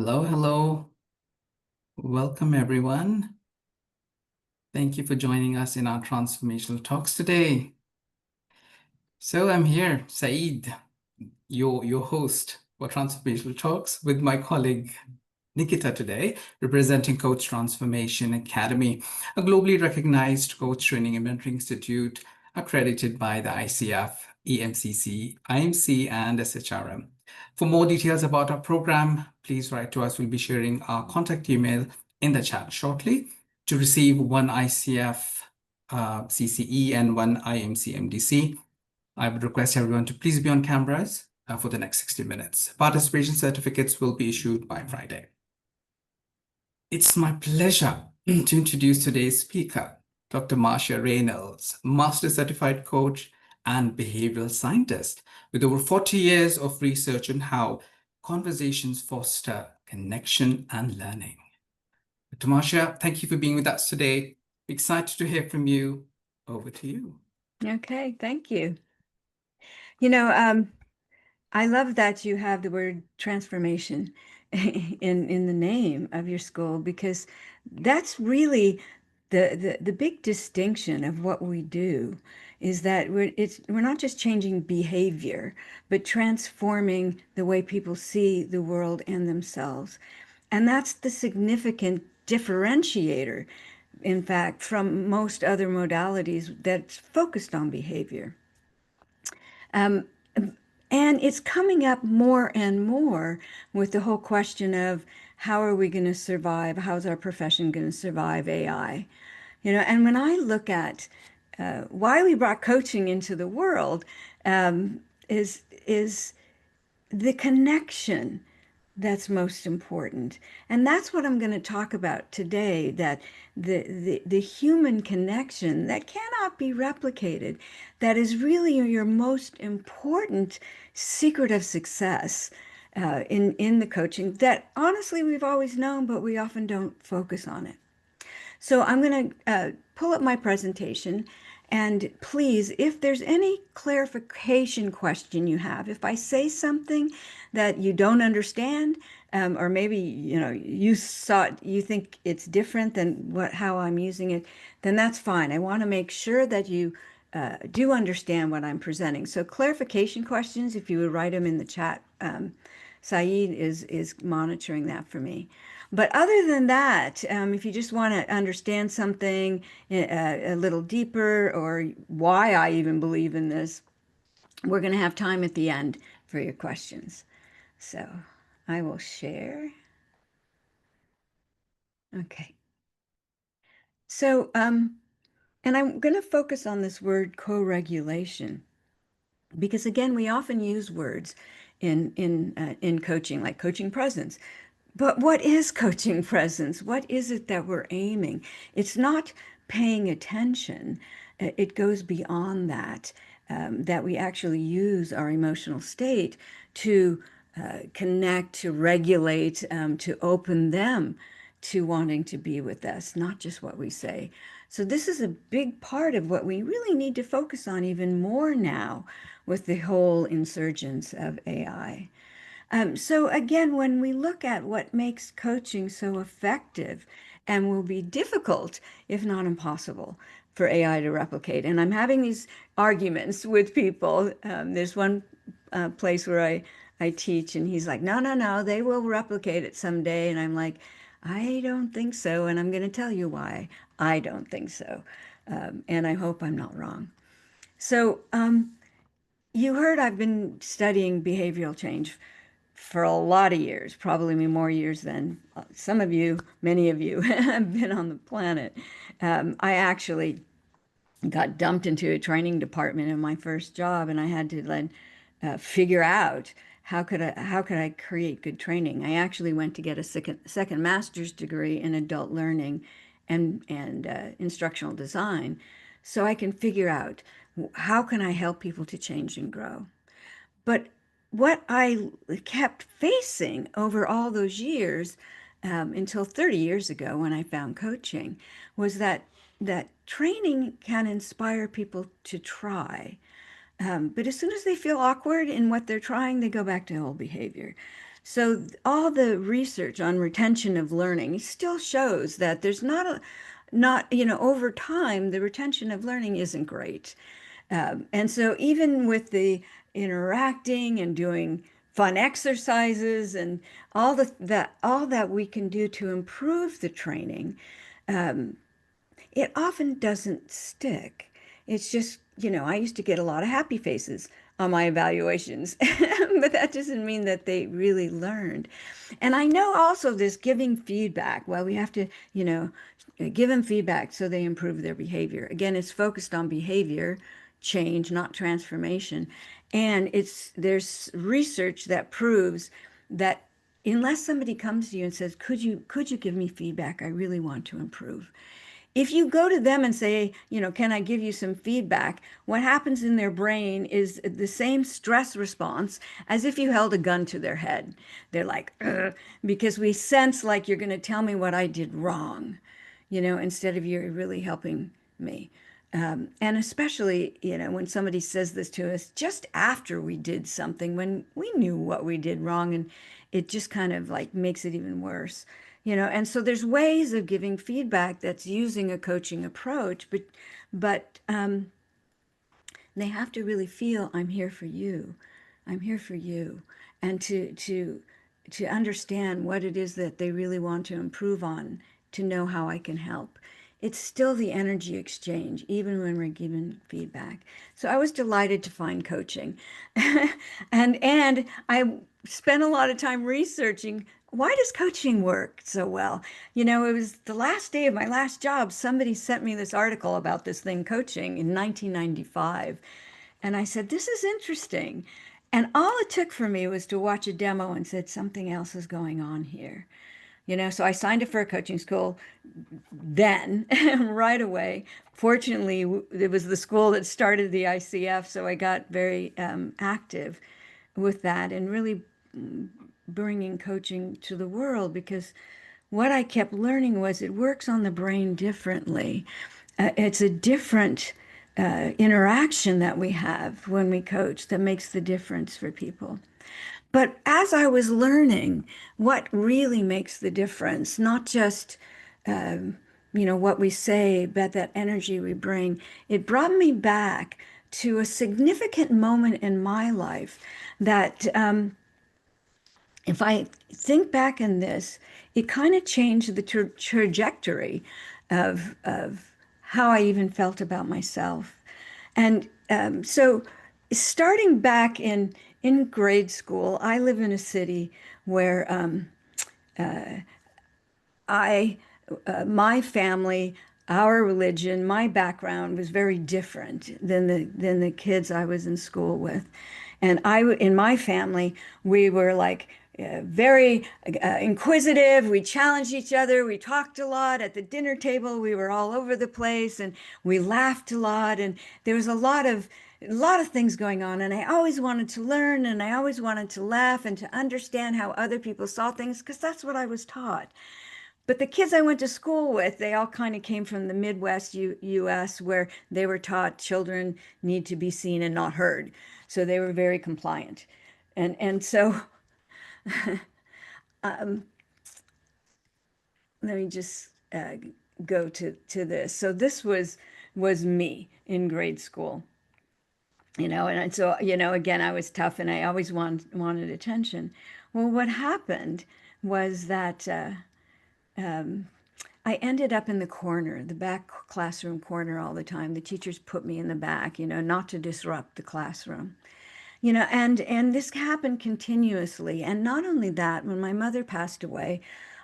Hello, hello. Welcome, everyone. Thank you for joining us in our transformational talks today. So I'm here, Saeed, your host for Transformational Talks with my colleague Nikita today, representing Coach Transformation Academy, a globally recognized coach training and mentoring institute accredited by the ICF, EMCC, IMC, and SHRM. For more details about our program, please write to us. We'll be sharing our contact email in the chat shortly to receive one ICF CCE and one IMC MDC. I would request everyone to please be on cameras for the next 60 minutes. Participation certificates will be issued by Friday. It's my pleasure to introduce today's speaker, Dr. Marcia Reynolds, Master Certified Coach and Behavioral Scientist, with over 40 years of research on how conversations foster connection and learning. Dr. Marcia, thank you for being with us today. Excited to hear from you. Over to you. Okay, thank you. I love that you have the word transformation in the name of your school, because that's really the big distinction of what we do, is that we're not just changing behavior, but transforming the way people see the world and themselves. And that's the significant differentiator, in fact, from most other modalities that's focused on behavior. And it's coming up more and more with the whole question of how are we going to survive? How's our profession going to survive AI? And when I look at why we brought coaching into the world, is the connection that's most important. And that's what I'm going to talk about today, that the human connection that cannot be replicated, that is really your most important secret of success in the coaching, that honestly we've always known, but we often don't focus on it. So I'm going to pull up my presentation. And please, if there's any clarification question you have, if I say something that you don't understand, or maybe you think it's different than how I'm using it, then that's fine. I want to make sure that you do understand what I'm presenting. So clarification questions, if you would write them in the chat, Saeed is monitoring that for me. But other than that, if you just want to understand something a little deeper, or why I even believe in this, we're going to have time at the end for your questions. So I will share. Okay. So, and I'm going to focus on this word co-regulation, because again, we often use words in coaching, like coaching presence. But what is coaching presence? What is it that we're aiming? It's not paying attention. It goes beyond that, that we actually use our emotional state to connect, to regulate, to open them to wanting to be with us, not just what we say. So this is a big part of what we really need to focus on even more now with the whole insurgence of AI. So again, when we look at what makes coaching so effective and will be difficult, if not impossible, for AI to replicate. And I'm having these arguments with people. There's one place where I teach, and he's like, no, no, no, they will replicate it someday. And I'm like, I don't think so. And I'm going to tell you why I don't think so. And I hope I'm not wrong. So you heard I've been studying behavioral change for a lot of years, probably more years than some of you, many of you have been on the planet. I actually got dumped into a training department in my first job, and I had to then figure out how could I create good training. I actually went to get a second master's degree in adult learning and instructional design, so I can figure out how can I help people to change and grow. But what I kept facing over all those years, until 30 years ago when I found coaching, was that training can inspire people to try. But as soon as they feel awkward in what they're trying, they go back to old behavior. So all the research on retention of learning still shows that there's not, over time, the retention of learning isn't great. And so even with the interacting and doing fun exercises and all that we can do to improve the training, it often doesn't stick. It's just, I used to get a lot of happy faces on my evaluations, but that doesn't mean that they really learned. And I know also this giving feedback. Well, we have to, give them feedback so they improve their behavior. Again, it's focused on behavior change, not transformation. And there's research that proves that unless somebody comes to you and says, could you give me feedback? I really want to improve. If you go to them and say, can I give you some feedback? What happens in their brain is the same stress response as if you held a gun to their head. They're like, "Ugh," because we sense like you're going to tell me what I did wrong, instead of you're really helping me. And especially, when somebody says this to us just after we did something, when we knew what we did wrong, and it just kind of like makes it even worse. And so there's ways of giving feedback that's using a coaching approach, but they have to really feel I'm here for you. I'm here for you. And to understand what it is that they really want to improve on, to know how I can help. It's still the energy exchange, even when we're given feedback. So I was delighted to find coaching. And I spent a lot of time researching why does coaching work so well? It was the last day of my last job. Somebody sent me this article about this thing, coaching, in 1995. And I said, this is interesting. And all it took for me was to watch a demo and said, something else is going on here. So I signed up for a coaching school then, right away. Fortunately, it was the school that started the ICF, so I got very active with that and really bringing coaching to the world, because what I kept learning was it works on the brain differently. It's a different interaction that we have when we coach that makes the difference for people. But as I was learning what really makes the difference, not just what we say, but that energy we bring, it brought me back to a significant moment in my life that if I think back in this, it kind of changed the trajectory of how I even felt about myself. And so, starting back in grade school, I live in a city where I, my family, our religion, my background was very different than the kids I was in school with, and in my family we were like very inquisitive. We challenged each other. We talked a lot at the dinner table. We were all over the place, and we laughed a lot. And there was a lot of things going on. And I always wanted to learn, and I always wanted to laugh and to understand how other people saw things, because that's what I was taught. But the kids I went to school with, they all kind of came from the Midwest US, where they were taught children need to be seen and not heard. So they were very compliant. And so let me just go to this. So this was me in grade school, and so, again, I was tough and I always wanted attention. Well, what happened was that I ended up in the corner, the back classroom corner all the time. The teachers put me in the back, not to disrupt the classroom. And this happened continuously. And not only that, when my mother passed away,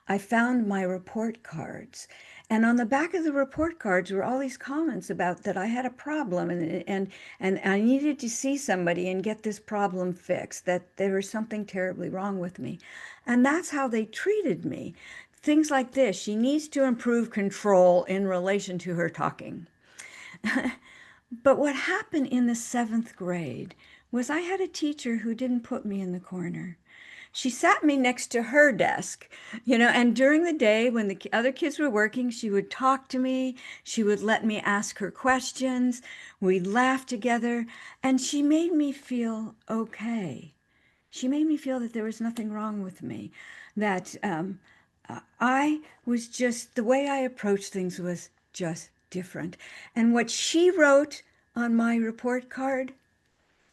I found my report cards. And on the back of the report cards were all these comments about that I had a problem, and I needed to see somebody and get this problem fixed, that there was something terribly wrong with me. And that's how they treated me. Things like this: she needs to improve control in relation to her talking. But what happened in the seventh grade was I had a teacher who didn't put me in the corner. She sat me next to her desk, and during the day when the other kids were working, she would talk to me. She would let me ask her questions. We'd laugh together, and she made me feel okay. She made me feel that there was nothing wrong with me, that I was just, the way I approached things was just different. And what she wrote on my report card,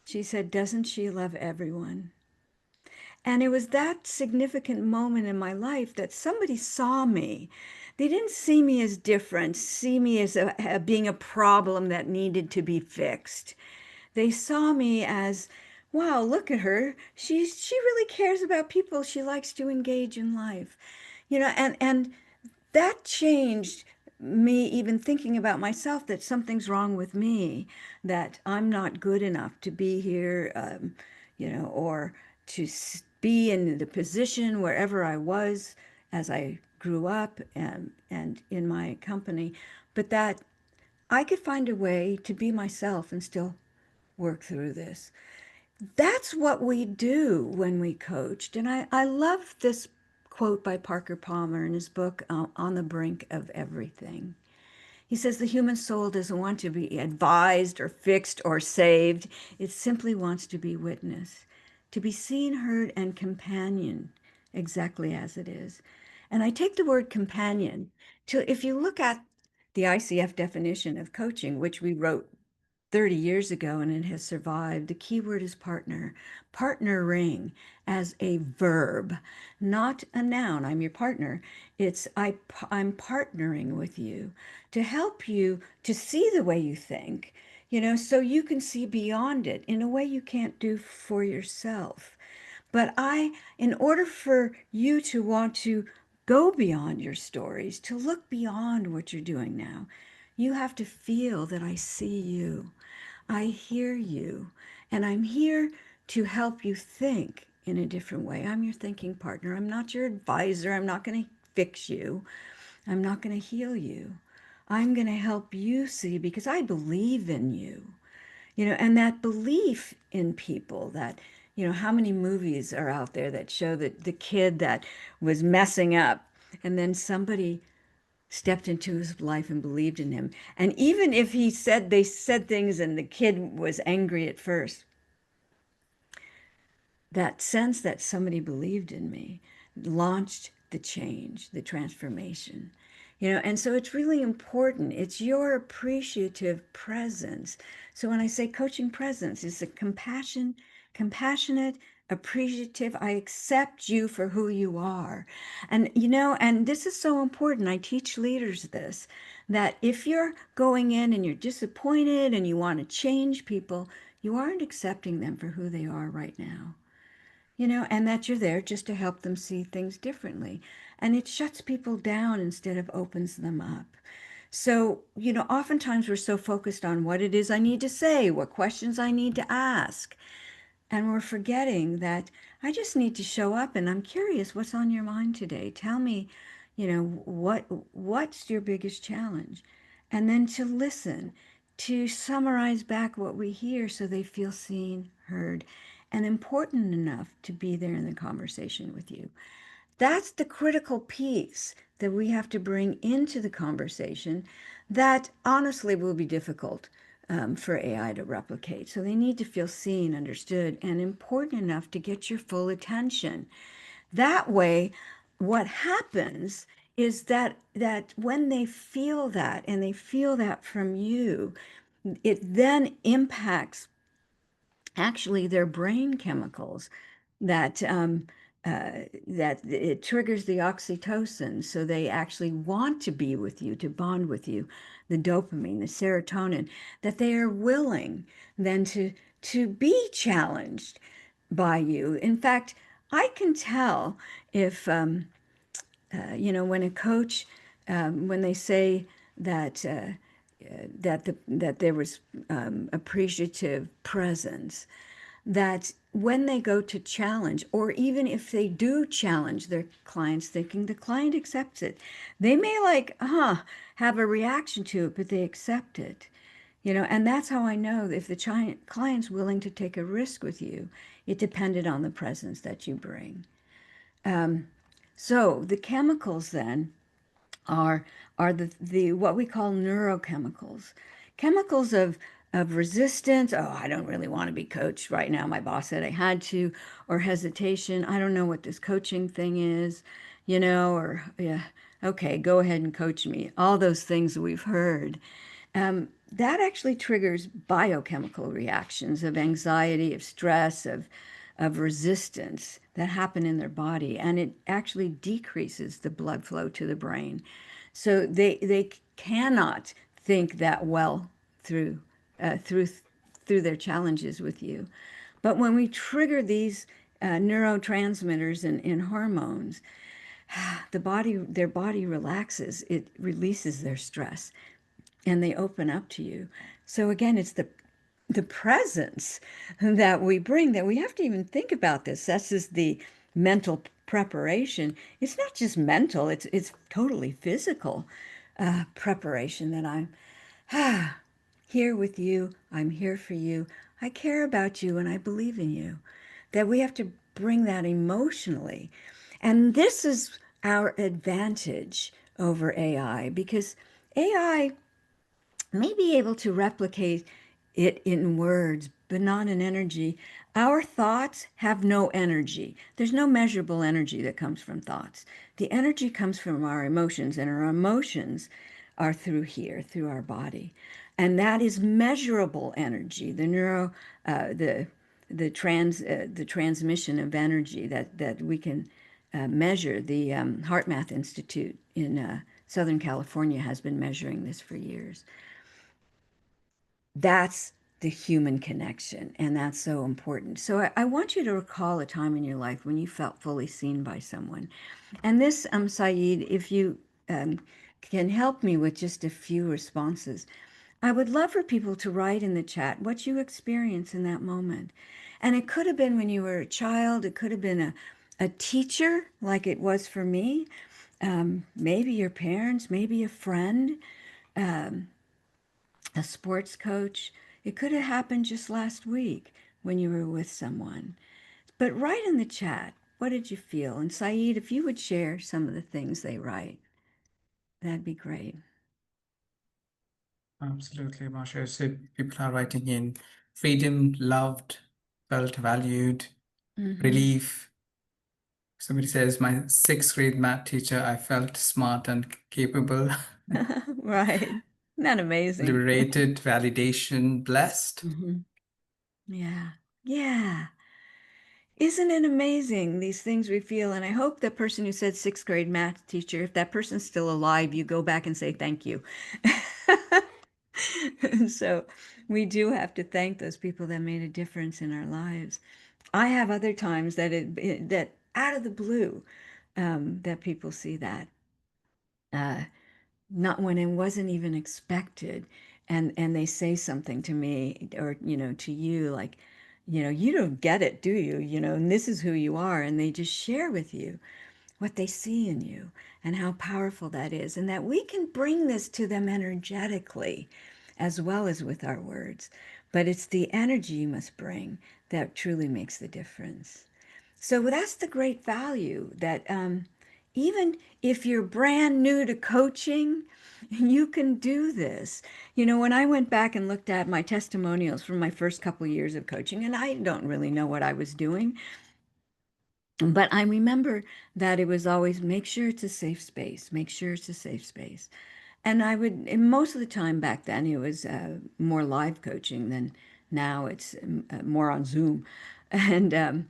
she said, "Doesn't she love everyone?" And it was that significant moment in my life that somebody saw me. They didn't see me as different, see me as being a problem that needed to be fixed. They saw me as, wow, look at her. She really cares about people. She likes to engage in life. And that changed me even thinking about myself, that something's wrong with me, that I'm not good enough to be here, or to be in the position wherever I was as I grew up and in my company, but that I could find a way to be myself and still work through this. That's what we do when we coached. And I love this quote by Parker Palmer in his book, On the Brink of Everything. He says the human soul doesn't want to be advised or fixed or saved. It simply wants to be witnessed, to be seen, heard, and companioned exactly as it is. And I take the word companion to, if you look at the ICF definition of coaching, which we wrote 30 years ago and it has survived. The key word is partner. Partnering as a verb, not a noun. I'm your partner. I'm partnering with you to help you to see the way you think, so you can see beyond it in a way you can't do for yourself. But in order for you to want to go beyond your stories, to look beyond what you're doing now, you have to feel that I see you. I hear you, and I'm here to help you think in a different way. I'm your thinking partner. I'm not your advisor. I'm not going to fix you. I'm not going to heal you. I'm going to help you see because I believe in you. And that belief in people, that, how many movies are out there that show that the kid that was messing up and then somebody stepped into his life and believed in him. And even if they said things and the kid was angry at first, that sense that somebody believed in me launched the change, the transformation. And so it's really important. It's your appreciative presence. So when I say coaching presence, it's a compassionate, appreciative, I accept you for who you are. And this is so important. I teach leaders this, that if you're going in and you're disappointed and you want to change people, you aren't accepting them for who they are right now, and that you're there just to help them see things differently. And it shuts people down instead of opens them up. So, oftentimes we're so focused on what it is I need to say, what questions I need to ask. And we're forgetting that I just need to show up and I'm curious what's on your mind today. Tell me, what's your biggest challenge? And then to listen, to summarize back what we hear so they feel seen, heard, and important enough to be there in the conversation with you. That's the critical piece that we have to bring into the conversation that honestly will be difficult for AI to replicate. So they need to feel seen, understood, and important enough to get your full attention. That way, what happens is that when they feel that and they feel that from you, it then impacts actually their brain chemicals that that it triggers the oxytocin, so they actually want to be with you, to bond with you, the dopamine, the serotonin, that they are willing then to be challenged by you. In fact, I can tell if when a coach, when they say that that there was appreciative presence, that when they go to challenge, or even if they do challenge their clients, thinking the client accepts it, they may have a reaction to it, but they accept it. And that's how I know if the client's willing to take a risk with you. It depended on the presence that you bring. So the chemicals then are are the what we call neurochemicals, chemicals of of resistance. Oh, I don't really want to be coached right now. My boss said I had to, or hesitation. I don't know what this coaching thing is, or yeah, okay, go ahead and coach me. All those things that we've heard. That actually triggers biochemical reactions of anxiety, of stress, of resistance that happen in their body, and it actually decreases the blood flow to the brain. So they cannot think that well through uh, through through their challenges with you. But when we trigger these neurotransmitters and hormones, their body relaxes. It releases their stress, and they open up to you. So again, it's the presence that we bring that we have to even think about this. That's just the mental preparation. It's not just mental, it's totally physical preparation that I'm here with you. I'm here for you. I care about you and I believe in you. That we have to bring that emotionally. And this is our advantage over AI because AI may be able to replicate it in words, but not in energy. Our thoughts have no energy. There's no measurable energy that comes from thoughts. The energy comes from our emotions, and our emotions are through here, through our body. And that is measurable energy, the transmission of energy that we can measure. The Heart Math Institute in Southern California has been measuring this for years. That's the human connection, and that's so important. So I want you to recall a time in your life when you felt fully seen by someone. And this, Saeed, if you um, can help me with just a few responses, I would love for people to write in the chat what you experienced in that moment. And it could have been when you were a child, it could have been a teacher, like it was for me, maybe your parents, maybe a friend, a sports coach. It could have happened just last week when you were with someone. But write in the chat, what did you feel? And Saeed, if you would share some of the things they write, that'd be great. Absolutely, Marcia. So people are writing in freedom, loved, felt valued, Mm-hmm. relief. Somebody says, my sixth grade math teacher, I felt smart and capable, Right. Isn't that amazing? liberated, validation, blessed. Mm-hmm. Yeah. Yeah. Isn't it amazing, these things we feel? And I hope that person who said sixth grade math teacher, if that person's still alive, you go back and say thank you. And so we do have to thank those people that made a difference in our lives. I have other times that out of the blue, that people see that, uh, not when it wasn't even expected, and they say something to me or to you like, you don't get it, do you? And this is who you are, and they just share with you what they see in you and how powerful that is, and that we can bring this to them energetically as well as with our words. But it's the energy you must bring that truly makes the difference. So that's the great value that even if you're brand new to coaching, you can do this. When I went back and looked at my testimonials from my first couple of years of coaching, and I don't really know what I was doing, but I remember that it was always make sure it's a safe space, make sure it's a safe space. And and most of the time back then, it was more live coaching than now. It's more on Zoom. And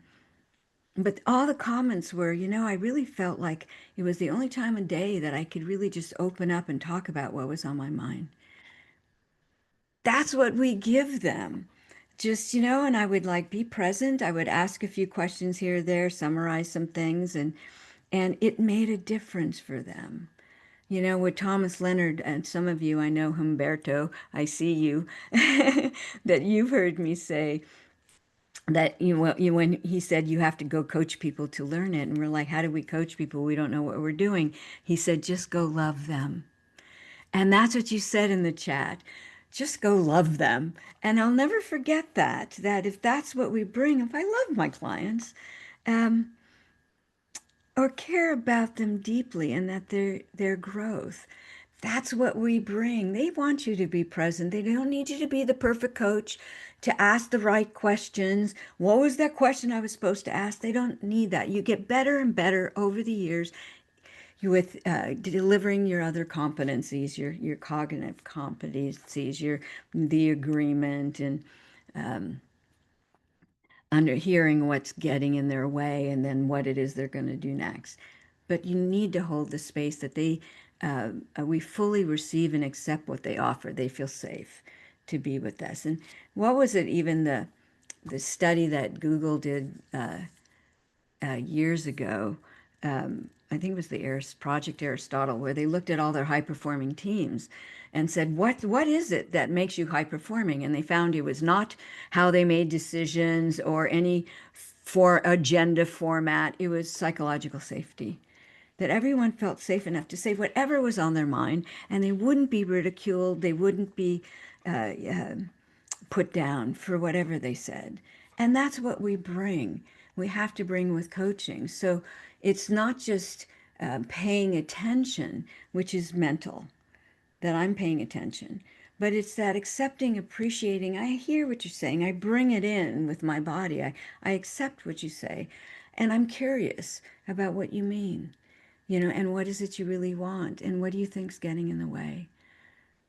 but all the comments were, I really felt like it was the only time of day that I could really just open up and talk about what was on my mind. That's what we give them. Just, and I would like be present. I would ask a few questions here or there, summarize some things, and it made a difference for them. With Thomas Leonard, and some of you, I know Humberto, I see you, that you've heard me say, that when he said you have to go coach people to learn it, and we're like, how do we coach people? We don't know what we're doing. He said, just go love them. And that's what you said in the chat. Just go love them. And I'll never forget that if that's what we bring, if I love my clients, um, or care about them deeply and that their growth That's what we bring. They want you to be present. They don't need you to be the perfect coach, to ask the right questions. What was that question I was supposed to ask? They don't need that. You get better and better over the years with delivering your other competencies, your cognitive competencies, your the agreement and under hearing what's getting in their way and then what it is they're going to do next. But you need to hold the space that we fully receive and accept what they offer. They feel safe to be with us. And what was it? Even the study that Google did years ago. I think it was the Project Aristotle, where they looked at all their high performing teams and said, what is it that makes you high performing? And they found it was not how they made decisions or any for agenda format. It was psychological safety. That everyone felt safe enough to say whatever was on their mind, and they wouldn't be ridiculed, they wouldn't be put down for whatever they said. And that's what we bring. We have to bring with coaching. So it's not just paying attention, which is mental, that I'm paying attention, but it's that accepting, appreciating. I hear what you're saying. I bring it in with my body. I accept what you say. And I'm curious about what you mean, and what is it you really want? And what do you think's getting in the way?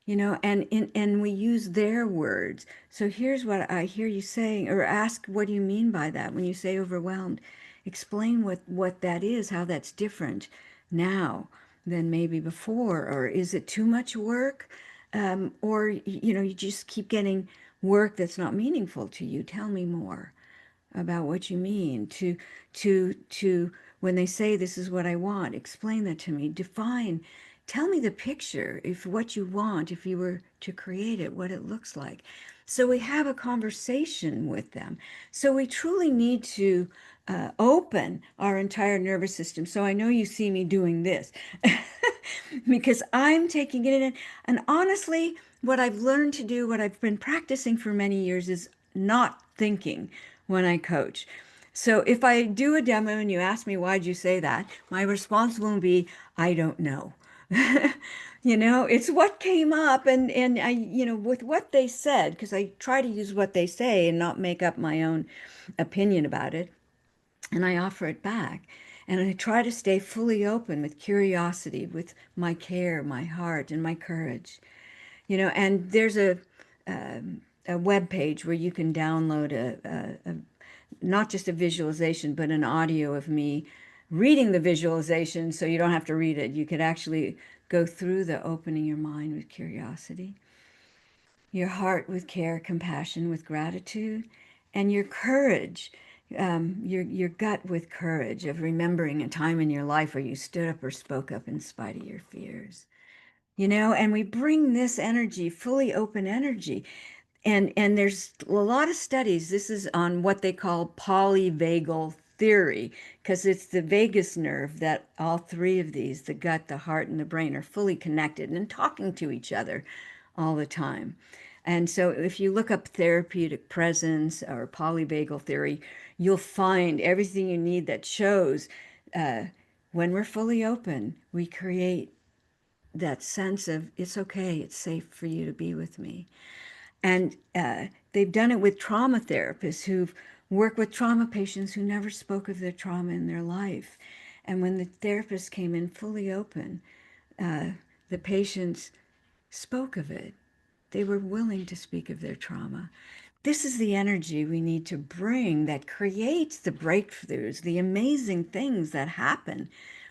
And we use their words. So here's what I hear you saying, or ask, what do you mean by that when you say overwhelmed? Explain what that is, how that's different now than maybe before, or is it too much work? Or you just keep getting work that's not meaningful to you. Tell me more about what you mean. To when they say this is what I want, explain that to me. Define, tell me the picture, if what you want, if you were to create it, what it looks like. So we have a conversation with them. So we truly need to open our entire nervous system. So I know you see me doing this because I'm taking it in. And honestly, what I've learned to do, what I've been practicing for many years, is not thinking when I coach. So if I do a demo and you ask me, why'd you say that? My response will be, I don't know. It's what came up, and I, with what they said, because I try to use what they say and not make up my own opinion about it, and I offer it back. And I try to stay fully open with curiosity, with my care, my heart, and my courage. And there's a web page where you can download not just a visualization, but an audio of me reading the visualization, so you don't have to read it. You could actually go through the opening your mind with curiosity, your heart with care, compassion, with gratitude, and your courage, your gut with courage of remembering a time in your life where you stood up or spoke up in spite of your fears. And we bring this energy, fully open energy. And there's a lot of studies. This is on what they call polyvagal theory, because it's the vagus nerve that all three of these, the gut, the heart, and the brain, are fully connected and talking to each other all the time. And so if you look up therapeutic presence or polyvagal theory, you'll find everything you need that shows uh, when we're fully open, we create that sense of it's okay, it's safe for you to be with me. And they've done it with trauma therapists who've worked with trauma patients who never spoke of their trauma in their life. And when the therapist came in fully open, the patients spoke of it. They were willing to speak of their trauma. This is the energy we need to bring that creates the breakthroughs, the amazing things that happen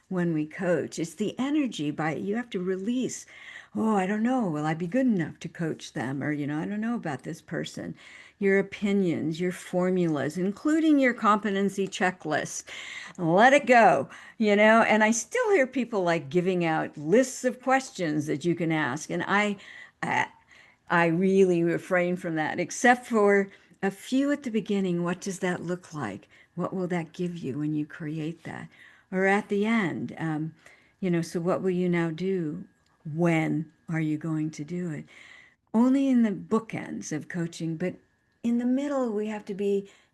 when we coach. It's the energy you have to release. Oh, I don't know. Will I be good enough to coach them? Or, I don't know about this person. Your opinions, your formulas, including your competency checklist. Let it go, And I still hear people like giving out lists of questions that you can ask. And I really refrain from that, except for a few at the beginning. What does that look like? What will that give you when you create that? Or at the end, so what will you now do? When are you going to do it? Only in the bookends of coaching, but in the middle,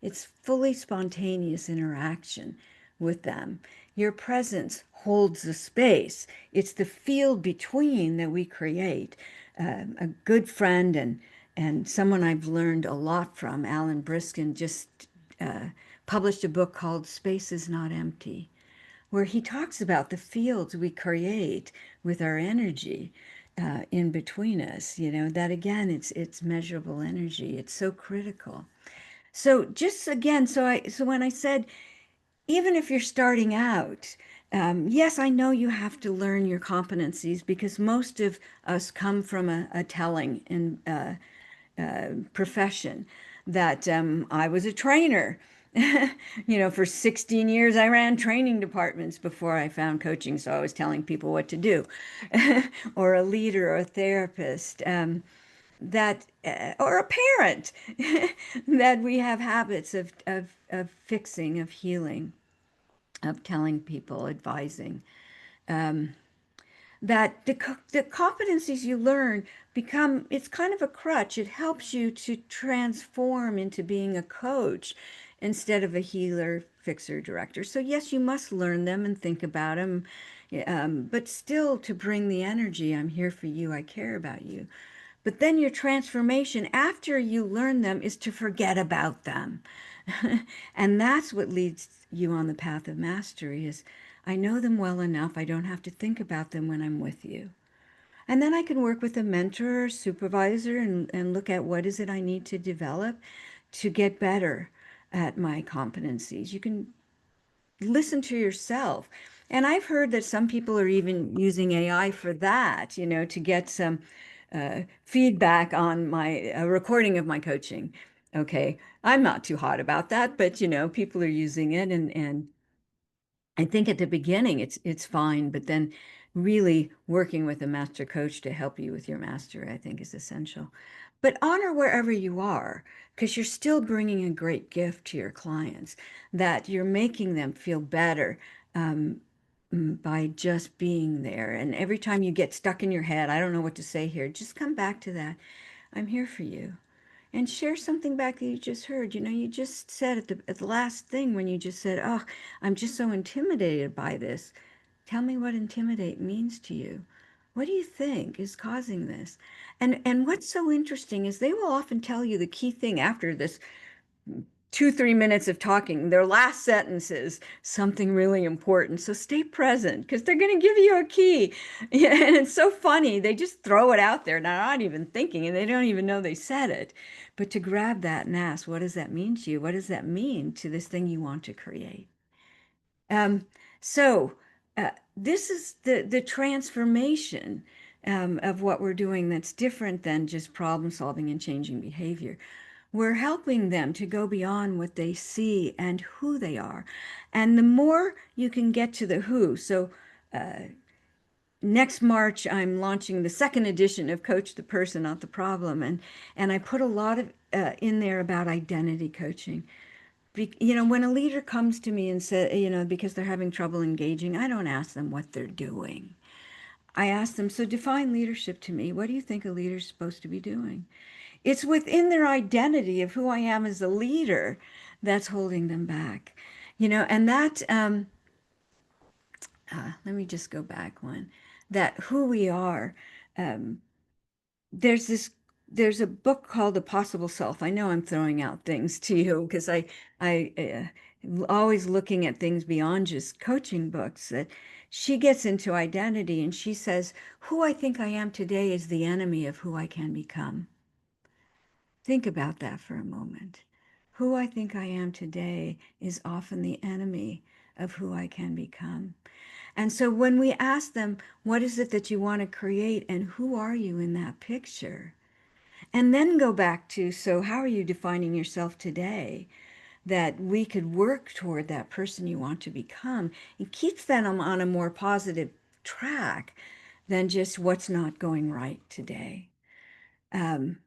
it's fully spontaneous interaction with them. Your presence holds the space. It's the field between that we create. A good friend and someone I've learned a lot from, Alan Briskin, just uh, published a book called Space is Not Empty, where he talks about the fields we create with our energy in between us. You know, that again, it's measurable energy. It's so critical. So just again, so when I said, even if you're starting out, yes, I know you have to learn your competencies because most of us come from a telling and profession. That I was a trainer. For 16 years, I ran training departments before I found coaching. So I was telling people what to do, or a leader or a therapist. Or a parent, that we have habits of fixing, of healing, of telling people, advising, that the competencies you learn become, it's kind of a crutch. It helps you to transform into being a coach instead of a healer, fixer, director. So yes, you must learn them and think about them, but still to bring the energy, I'm here for you, I care about you. But then your transformation after you learn them is to forget about them. And that's what leads you on the path of mastery is, I know them well enough. I don't have to think about them when I'm with you. And then I can work with a mentor or supervisor and look at what is it I need to develop to get better at my competencies. You can listen to yourself. And I've heard that some people are even using AI for that, to get some feedback on my recording of my coaching. Okay, I'm not too hot about that, but people are using it, and I think at the beginning it's fine, but then really working with a master coach to help you with your mastery, I think is essential. But honor wherever you are, because you're still bringing a great gift to your clients, that you're making them feel better by just being there. And every time you get stuck in your head, I don't know what to say here, just come back to that. I'm here for you. And share something back that you just heard. You just said at the last thing when you just said, "Oh, I'm just so intimidated by this." Tell me what intimidate means to you. What do you think is causing this? And what's so interesting is they will often tell you the key thing after this 2, 3 minutes of talking. Their last sentence is something really important. So stay present because they're going to give you a key. Yeah, and it's so funny. They just throw it out there. They're not even thinking, and they don't even know they said it. But to grab that and ask, what does that mean to you? What does that mean to this thing you want to create? Um, so this is the transformation of what we're doing that's different than just problem solving and changing behavior. We're helping them to go beyond what they see and who they are. And the more you can get to the who. So next March, I'm launching the second edition of Coach the Person, Not the Problem. And I put a lot of in there about identity coaching. When a leader comes to me and says, because they're having trouble engaging, I don't ask them what they're doing. I ask them, so define leadership to me. What do you think a leader's supposed to be doing? It's within their identity of who I am as a leader that's holding them back. And that, let me just go back one, that who we are. Um, there's this, there's a book called The Possible Self. I know I'm throwing out things to you because I always looking at things beyond just coaching books. That she gets into identity and she says, who I think I am today is the enemy of who I can become. Think about that for a moment. Who I think I am today is often the enemy of who I can become. And so when we ask them, what is it that you want to create and who are you in that picture? And then go back to, so how are you defining yourself today? That we could work toward that person you want to become. It keeps them on a more positive track than just what's not going right today. Um,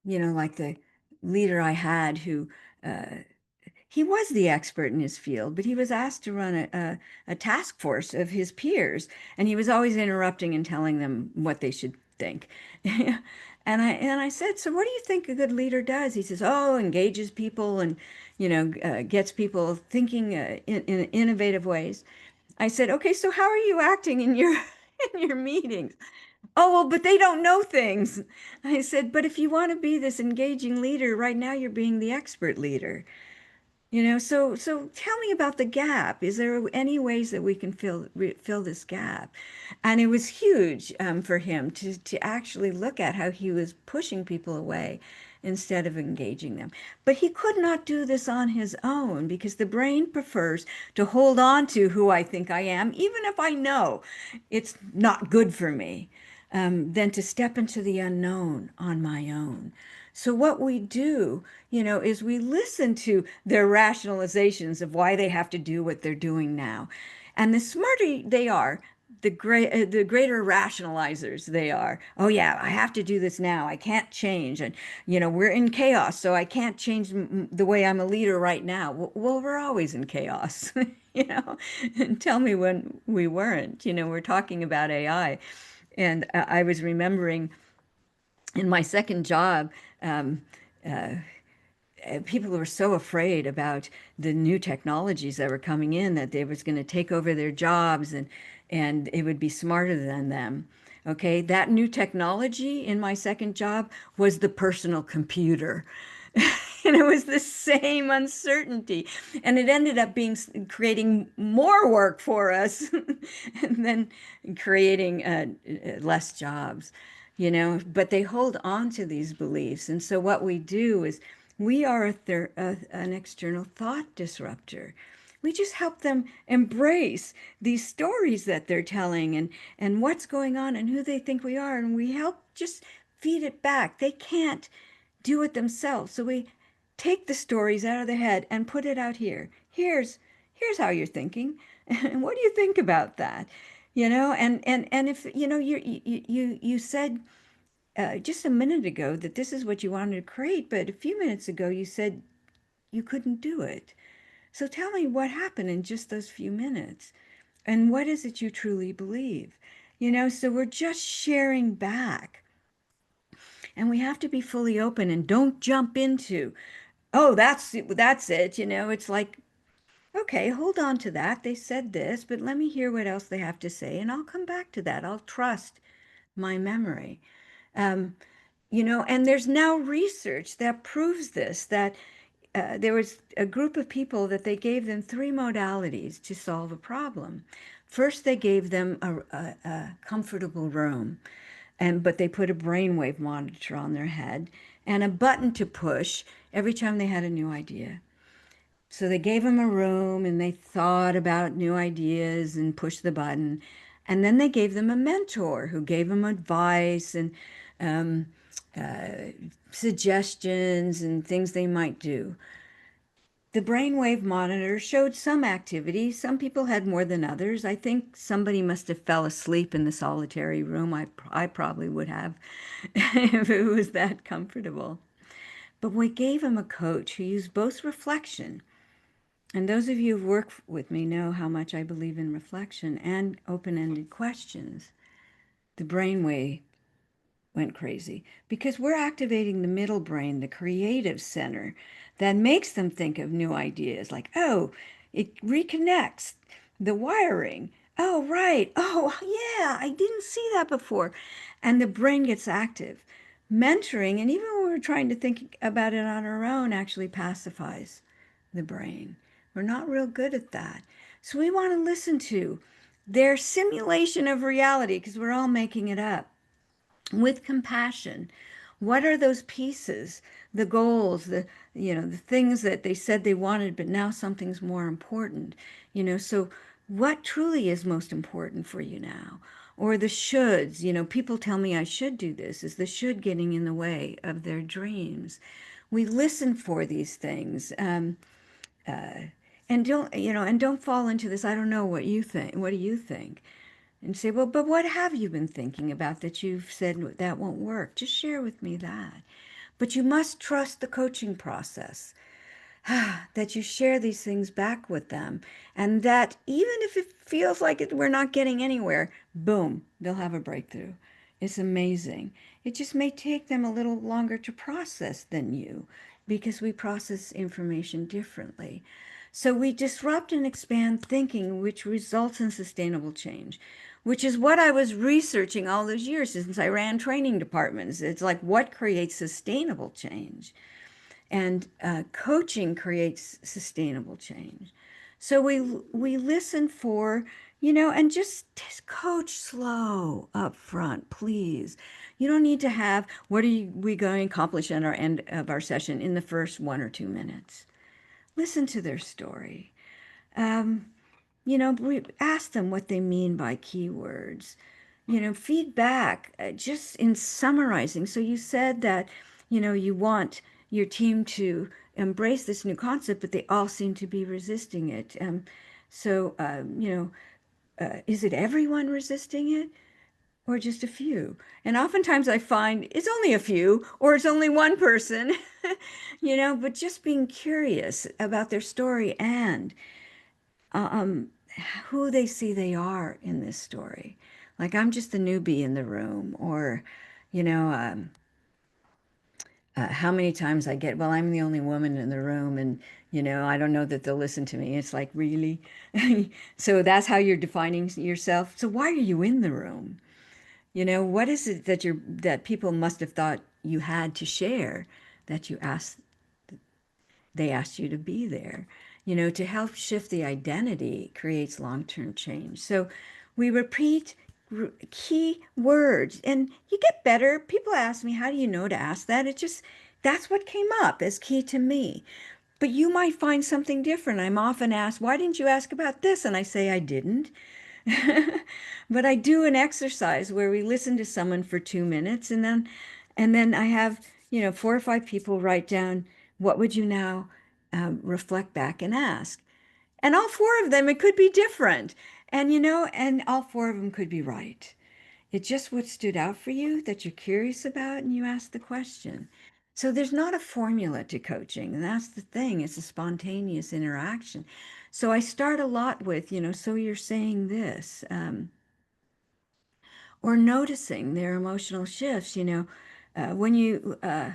like the leader I had who he was the expert in his field, but he was asked to run a task force of his peers, and he was always interrupting and telling them what they should think. And I said, so what do you think a good leader does? He says, oh, engages people and, gets people thinking in innovative ways. I said, okay, so how are you acting in your in your meetings? Oh, well, but they don't know things. I said, but if you want to be this engaging leader, right now you're being the expert leader. So tell me about the gap. Is there any ways that we can fill this gap? And it was huge for him to actually look at how he was pushing people away instead of engaging them. But he could not do this on his own because the brain prefers to hold on to who I think I am, even if I know it's not good for me, than to step into the unknown on my own. So what we do, is we listen to their rationalizations of why they have to do what they're doing now. And the smarter they are, the greater rationalizers they are. Oh yeah, I have to do this now. I can't change, and we're in chaos, so I can't change the way I'm a leader right now. Well, we're always in chaos, And tell me when we weren't. We're talking about AI, and I was remembering in my second job, um, people were so afraid about the new technologies that were coming in that they was going to take over their jobs and it would be smarter than them. Okay, that new technology in my second job was the personal computer. And it was the same uncertainty. And it ended up being creating more work for us and then creating less jobs, but they hold on to these beliefs. And so what we do is we are an external thought disruptor. We just help them embrace these stories that they're telling and what's going on and who they think we are. And we help just feed it back. They can't do it themselves. So we take the stories out of their head and put it out here. Here's how you're thinking. And what do you think about that? And if you said just a minute ago that this is what you wanted to create, but a few minutes ago you said you couldn't do it. So tell me what happened in just those few minutes. And what is it you truly believe? So we're just sharing back. And we have to be fully open and don't jump into, oh, that's it. It's like, okay, hold on to that. They said this, but let me hear what else they have to say, and I'll come back to that. I'll trust my memory. Um, and there's now research that proves this, that there was a group of people that they gave them three modalities to solve a problem. First, they gave them a comfortable room, but they put a brainwave monitor on their head and a button to push every time they had a new idea. So they gave them a room and they thought about new ideas and pushed the button. And then they gave them a mentor who gave them advice and um, uh, suggestions and things they might do. The brainwave monitor showed some activity. Some people had more than others. I think somebody must have fell asleep in the solitary room. I probably would have if it was that comfortable. But we gave him a coach who used both reflection, and those of you who've worked with me know how much I believe in reflection and open-ended questions. The brainwave went crazy because we're activating the middle brain, the creative center, that makes them think of new ideas like, oh, it reconnects the wiring. Oh, right. Oh, yeah, I didn't see that before. And the brain gets active. Mentoring, and even when we're trying to think about it on our own, actually pacifies the brain. We're not real good at that. So we want to listen to their simulation of reality because we're all making it up with compassion. What are those pieces, the goals, the things that they said they wanted, but now something's more important? So what truly is most important for you now? Or the shoulds, people tell me I should do this. Is the should getting in the way of their dreams? We listen for these things. And don't fall into this. I don't know what you think. What do you think? And say, well, but what have you been thinking about that you've said that won't work? Just share with me that. But you must trust the coaching process, that you share these things back with them, and that even if it feels like we're not getting anywhere, boom, they'll have a breakthrough. It's amazing. It just may take them a little longer to process than you because we process information differently. So we disrupt and expand thinking, which results in sustainable change, which is what I was researching all those years since I ran training departments. It's like what creates sustainable change? And coaching creates sustainable change. So we listen for, and just coach slow up front, please. You don't need to have what are we going to accomplish at our end of our session in the first 1 or 2 minutes. Listen to their story. Um, we ask them what they mean by keywords. Feedback, just in summarizing. So you said that, you want your team to embrace this new concept, but they all seem to be resisting it. Is it everyone resisting it or just a few? And oftentimes I find it's only a few or it's only one person, but just being curious about their story and um, who they see they are in this story. Like I'm just the newbie in the room, or, you know, um, how many times I get, well, I'm the only woman in the room, and, I don't know that they'll listen to me. It's like, really? So that's how you're defining yourself. So why are you in the room? What is it that people must have thought you had to share that they asked you to be there. To help shift the identity creates long-term change. So we repeat key words and you get better. People ask me, how do you know to ask that? That's what came up as key to me. But you might find something different. I'm often asked, why didn't you ask about this? And I say, I didn't. But I do an exercise where we listen to someone for 2 minutes and then I have, 4 or 5 people write down what would you now reflect back and ask. And all 4 of them, it could be different. And all 4 of them could be right. It's just what stood out for you that you're curious about and you ask the question. So there's not a formula to coaching, and that's the thing. It's a spontaneous interaction. So I start a lot with, so you're saying this, or noticing their emotional shifts. Uh, when you uh,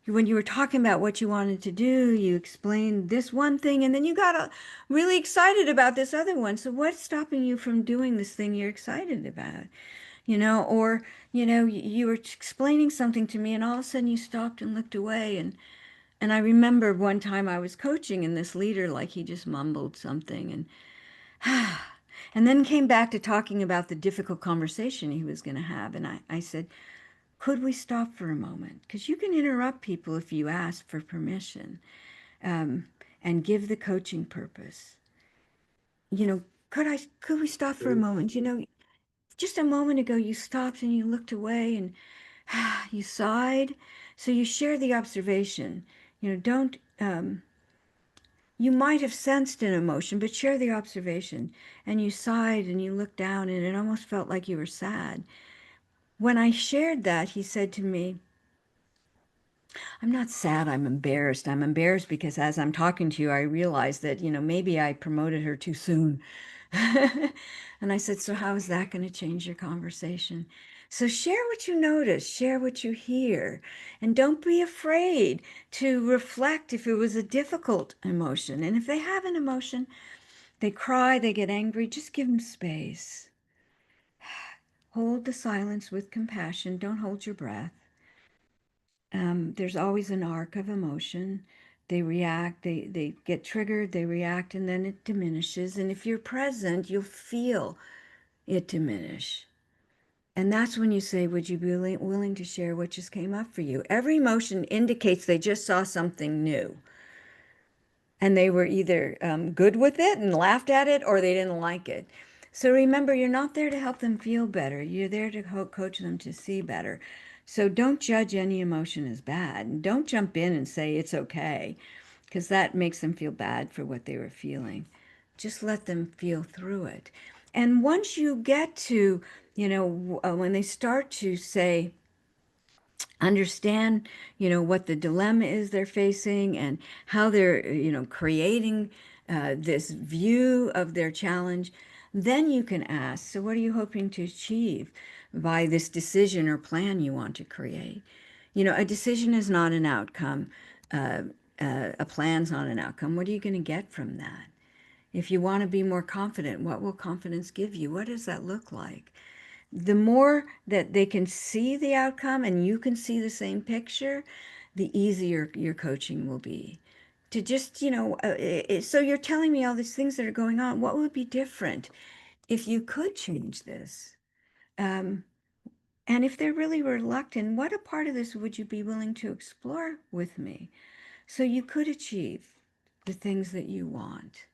when you were talking about what you wanted to do, you explained this one thing, and then you got really excited about this other one. So what's stopping you from doing this thing you're excited about? Or, you were explaining something to me and all of a sudden you stopped and looked away. And I remember one time I was coaching and this leader, like he just mumbled something and then came back to talking about the difficult conversation he was going to have. And I said, could we stop for a moment? Because you can interrupt people if you ask for permission, um, and give the coaching purpose. You know, could we stop for a moment? Just a moment ago you stopped and you looked away and you sighed. So you share the observation. Don't you might have sensed an emotion, but share the observation. And you sighed and you looked down and it almost felt like you were sad. When I shared that, he said to me, I'm not sad, I'm embarrassed. I'm embarrassed because as I'm talking to you, I realized that, maybe I promoted her too soon. And I said, so how is that going to change your conversation? So share what you notice, share what you hear, and don't be afraid to reflect if it was a difficult emotion. And if they have an emotion, they cry, they get angry, just give them space. Hold the silence with compassion. Don't hold your breath. There's always an arc of emotion. They react, they get triggered, they react, and then it diminishes. And if you're present, you'll feel it diminish. And that's when you say, would you be willing to share what just came up for you? Every emotion indicates they just saw something new. And they were either good with it and laughed at it or they didn't like it. So remember, you're not there to help them feel better. You're there to coach them to see better. So don't judge any emotion as bad. And don't jump in and say it's okay, because that makes them feel bad for what they were feeling. Just let them feel through it. And once you get to, when they start to say, understand, what the dilemma is they're facing and how they're, creating this view of their challenge, then you can ask, so what are you hoping to achieve? by this decision or plan you want to create. You know, a decision is not an outcome. Uh, a plan's not an outcome. What are you going to get from that? If you want to be more confident, what will confidence give you? What does that look like? The more that they can see the outcome and you can see the same picture, the easier your coaching will be. To just, so you're telling me all these things that are going on. What would be different if you could change this? Um, and if they're really reluctant, what a part of this would you be willing to explore with me so you could achieve the things that you want,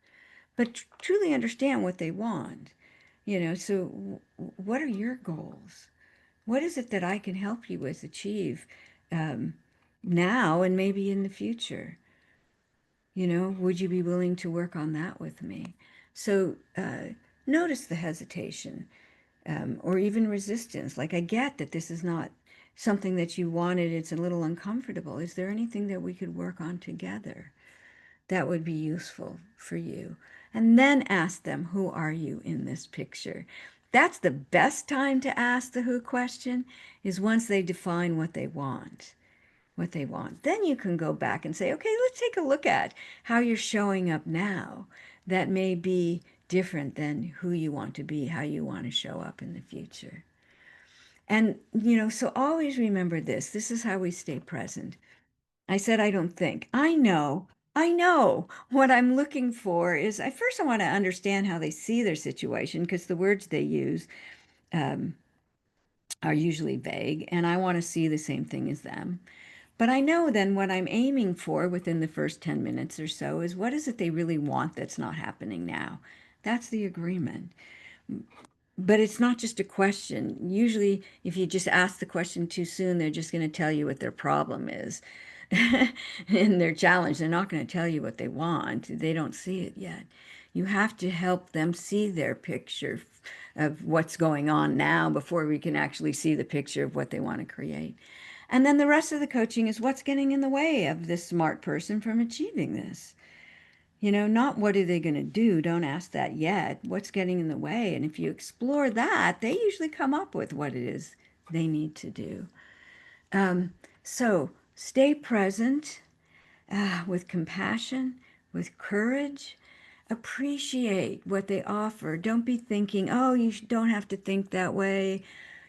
but truly understand what they want? So what are your goals? What is it that I can help you with achieve um, now and maybe in the future? Would you be willing to work on that with me? So notice the hesitation or even resistance. Like, I get that this is not something that you wanted. It's a little uncomfortable. Is there anything that we could work on together that would be useful for you? And then ask them, who are you in this picture? That's the best time to ask the who question, is once they define what they want. Then you can go back and say, okay, let's take a look at how you're showing up now. That may be different than who you want to be, how you want to show up in the future. And, so always remember this. This is how we stay present. I said, I don't think. I know what I'm looking for is I want to understand how they see their situation, because the words they use um, are usually vague, and I want to see the same thing as them. But I know then what I'm aiming for within the first 10 minutes or so is, what is it they really want that's not happening now? That's the agreement. But it's not just a question. Usually, if you just ask the question too soon, they're just going to tell you what their problem is and their challenge. They're not going to tell you what they want. They don't see it yet. You have to help them see their picture of what's going on now before we can actually see the picture of what they want to create. And then the rest of the coaching is, what's getting in the way of this smart person from achieving this? Not what are they going to do? Don't ask that yet. What's getting in the way? And if you explore that, they usually come up with what it is they need to do. Um, so stay present with compassion, with courage. Appreciate what they offer. Don't be thinking, oh, you don't have to think that way.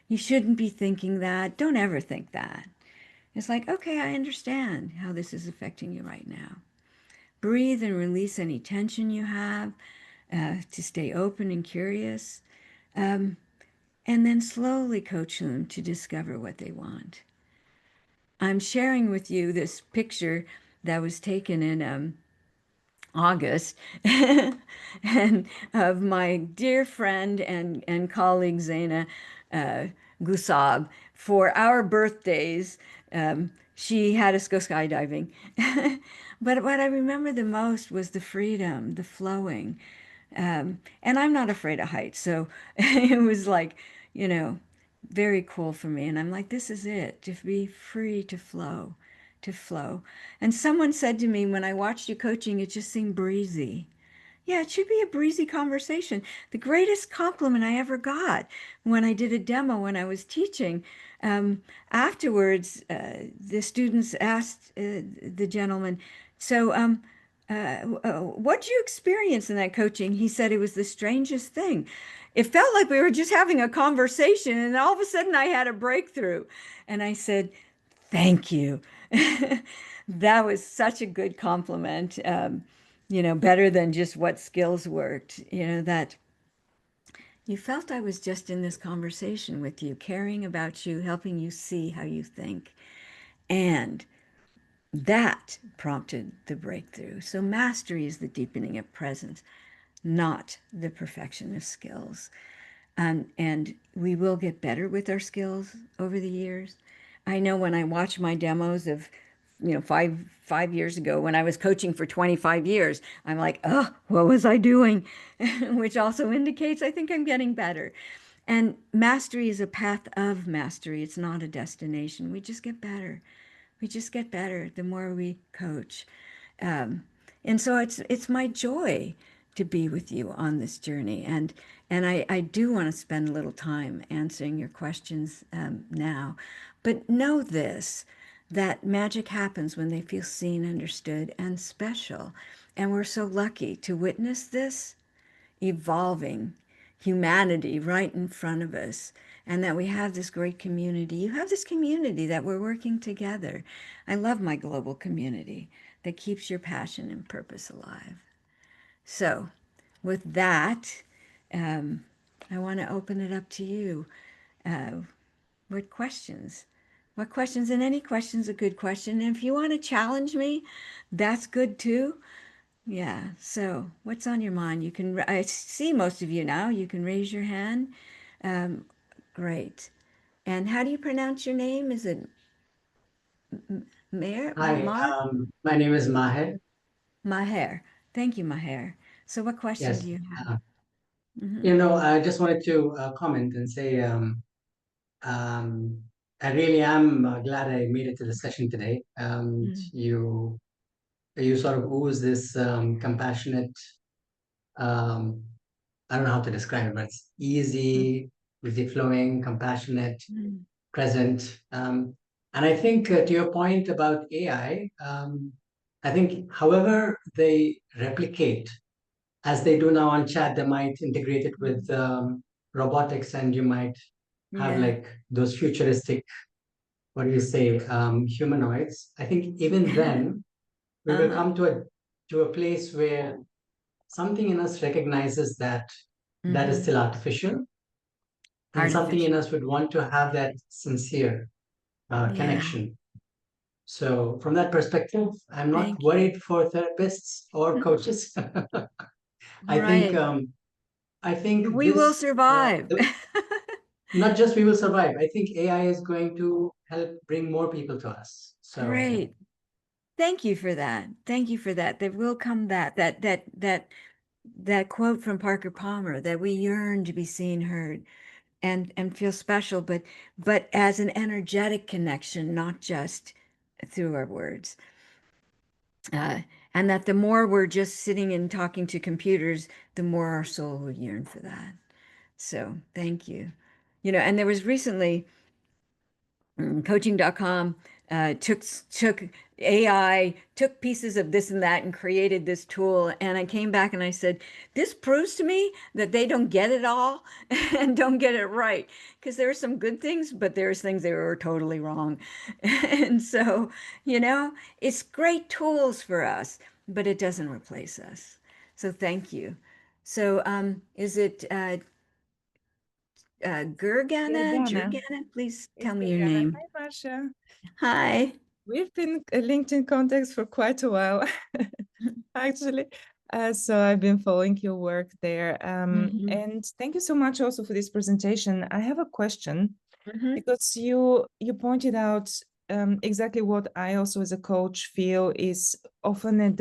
You shouldn't be thinking that. Don't ever think that. It's like, okay, I understand how this is affecting you right now. Breathe and release any tension you have to stay open and curious. Um, and then slowly coach them to discover what they want. I'm sharing with you this picture that was taken in August, and of my dear friend and colleague Zaina uh, Gusab. For our birthdays, she had us go skydiving. But what I remember the most was the freedom, the flowing. And I'm not afraid of heights. So it was like, you know, very cool for me. And I'm like, this is it, to be free to flow, to flow. And someone said to me, when I watched you coaching, it just seemed breezy. Yeah, it should be a breezy conversation. The greatest compliment I ever got when I did a demo when I was teaching. Afterwards, the students asked the gentleman, so what'd you experience in that coaching? He said it was the strangest thing. It felt like we were just having a conversation, and all of a sudden I had a breakthrough. And I said, thank you. That was such a good compliment. Better than just what skills worked, that you felt I was just in this conversation with you, caring about you, helping you see how you think. And that prompted the breakthrough. So mastery is the deepening of presence, not the perfection of skills. And we will get better with our skills over the years. I know when I watch my demos of, five years ago when I was coaching for 25 years, I'm like, oh, what was I doing? Which also indicates I think I'm getting better. And mastery is a path of mastery. It's not a destination. We just get better. We just get better the more we coach. Um, and so it's my joy to be with you on this journey. And I do want to spend a little time answering your questions now. But know this, that magic happens when they feel seen, understood, and special. And we're so lucky to witness this evolving humanity right in front of us, and that we have this great community. You have this community that we're working together. I love my global community that keeps your passion and purpose alive. So, with that, um, I want to open it up to you. Uh, what questions? What questions? And any question's a good question. And if you want to challenge me, that's good too. Yeah. So, what's on your mind? You can, I see most of you now. You can raise your hand. Um, great. And how do you pronounce your name? Is it Mayor? Hi, Mar? my name is Maher. Maher. Thank you, Maher. So, what question do Yes, you have? uh, Mm-hmm. I just wanted to comment and say um, I really am glad I made it to the session today. You sort of ooze this compassionate. Um, I don't know how to describe it, but it's easy, easy flowing, compassionate, Mm-hmm. present. And I think to your point about AI, I think however they replicate as they do now on chat, they might integrate it with robotics, and you might have Yeah. like those futuristic, what do you say, humanoids. I think even then we will Uh-huh. come to a place where something in us recognizes that that is Mm-hmm. still artificial, and something in Artificial. us would want to have that sincere Yeah. connection. So from that perspective, I'm not Thank you. worried for therapists or coaches. I think Right. I think We will this survive. not just we will survive. I think AI is going to help bring more people to us. So Great. Thank you for that. Thank you for that. There will come that quote from Parker Palmer that we yearn to be seen, heard, and feel special, but as an energetic connection, not just through our words. Uh, and that the more we're just sitting and talking to computers, the more our soul will yearn for that. So thank you. And there was recently coaching.com took AI, took pieces of this and that and created this tool. And I came back and I said, this proves to me that they don't get it all and don't get it right. Because there are some good things, but there's things they were totally wrong. And so, it's great tools for us, but it doesn't replace us. So thank you. So is it Gurgana? Gergana. Jurgana? Please It's tell me your Gergana. name. Hi, Marcia. Hi. We've been linked in contacts for quite a while, actually. So I've been following your work there. Mhm, And thank you so much also for this presentation. I have a question mhm, because you pointed out exactly what I also as a coach feel is often at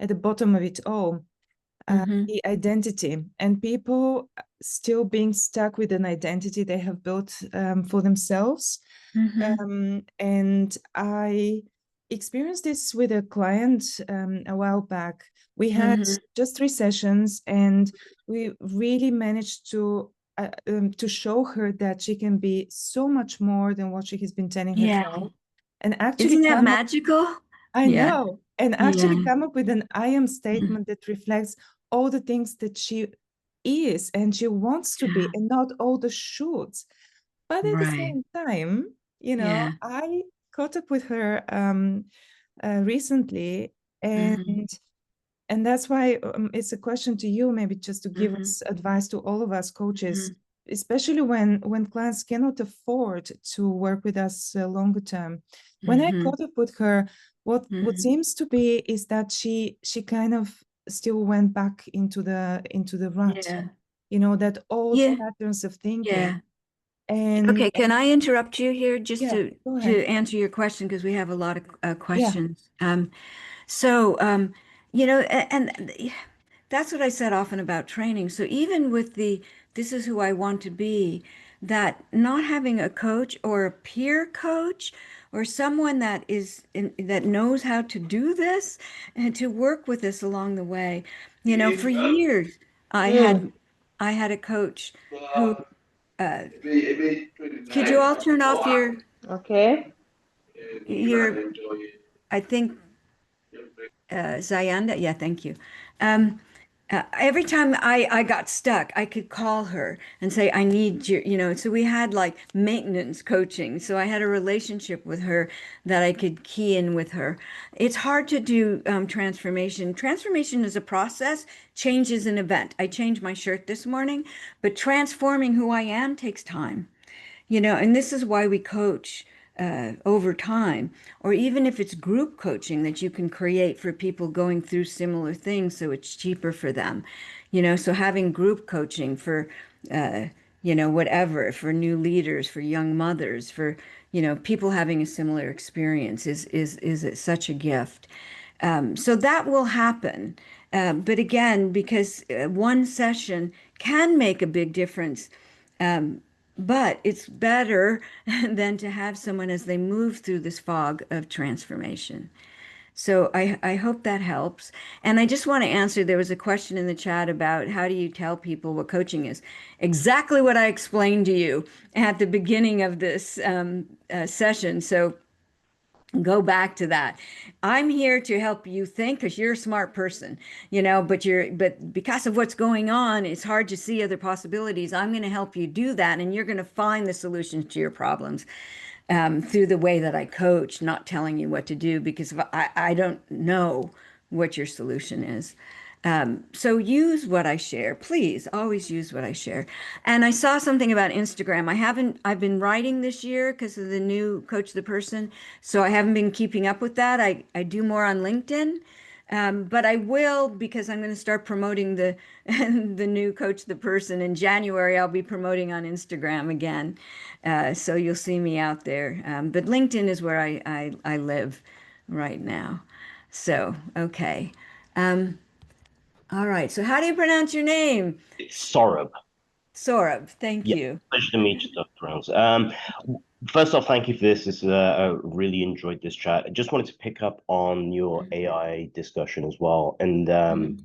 the bottom of it all. mhm, The identity and people still being stuck with an identity they have built for themselves. mhm, And I experienced this with a client a while back. We had mhm. just 3 sessions, and we really managed to show her that she can be so much more than what she has been telling Yeah. herself, and actually Isn't that come up. magical? I Yeah. know, and Yeah. actually come up with an I am statement that reflects all the things that she is and she wants to be, Yeah. and not all the shoulds. But at the Right. same time, Yeah. I caught up with her recently, Mhm, and that's why it's a question to you, maybe just to give mhm, us advice to all of us coaches, mhm, especially when clients cannot afford to work with us longer term. When I mhm, caught up with her, what mhm. seems to be is that she kind of still went back into the rut, Yeah. that old Yeah. patterns of thinking. Yeah. And Okay, can I interrupt you here just yeah, to go ahead. to answer your question because we have a lot of Yeah. questions. So, and that's what I said often about training. So even with this is who I want to be, that not having a coach or a peer coach or someone that knows how to do this and to work with us along the way. You know, for years I had I had a coach who could you all turn off Okay. your I think Zayanda? Yeah, thank you. Um, every time I got stuck, I could call her and say, I need you, you know. So we had like maintenance coaching. So I had a relationship with her that I could key in with her. It's hard to do transformation. Transformation is a process, change is an event. I changed my shirt this morning, but transforming who I am takes time. You know, and this is why we coach over time, or even if it's group coaching that you can create for people going through similar things so it's cheaper for them. You know, so having group coaching for, you know, whatever, for new leaders, for young mothers, for, you know, people having a similar experience is such a gift. So that will happen. But again, because one session can make a big difference, but it's better than to have someone as they move through this fog of transformation. So I hope that helps. And I just want to answer, there was a question in the chat about how do you tell people what coaching is? Exactly what I explained to you at the beginning of this session. So go back to that. I'm here to help you think because you're a smart person, you know, but because of what's going on, it's hard to see other possibilities. I'm going to help you do that, and you're going to find the solutions to your problems through the way that I coach, not telling you what to do because I don't know what your solution is. So use what I share. Please always use what I share. And I saw something about Instagram. I've been writing this year because of the new Coach the Person. So I haven't been keeping up with that. I do more on LinkedIn. But I will because I'm going to start promoting the the new Coach the Person in January. I'll be promoting on Instagram again, so you'll see me out there. But LinkedIn is where I live right now. So okay. Um, all right. So how do you pronounce your name? It's Sorab. Sorab. Thank Yeah, you. pleasure to meet you, Dr. Reynolds. First off, thank you for this. I really enjoyed this chat. I just wanted to pick up on your AI discussion as well. And Mhm.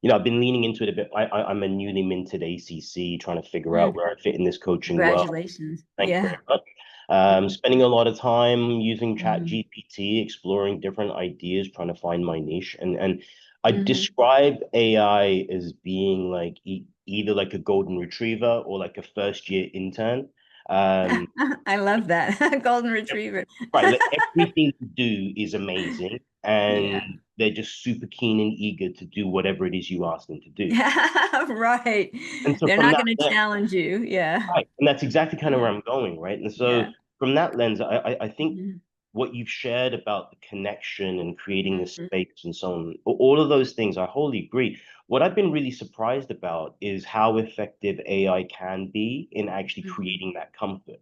you know, I've been leaning into it a bit. I'm a newly minted ACC, trying to figure out Mm. where I fit in this coaching world. Congratulations. Thank you Yeah. very much. Spending a lot of time using Chat Mhm. GPT, exploring different ideas, trying to find my niche. And I Mhm. describe AI as being like either like a golden retriever or like a first year intern. Um, I love that. Golden Retriever. right, like everything you do is amazing, and Yeah. they're just super keen and eager to do whatever it is you ask them to do. Right. And so They're from not that, going to challenge you. Yeah. right. And that's exactly kind of Yeah. where I'm going, right? And so Yeah. from that lens, I think Mhm. what you've shared about the connection and creating the Mhm. space and so on, all of those things, I wholly agree. What I've been really surprised about is how effective AI can be in actually Mhm. creating that comfort.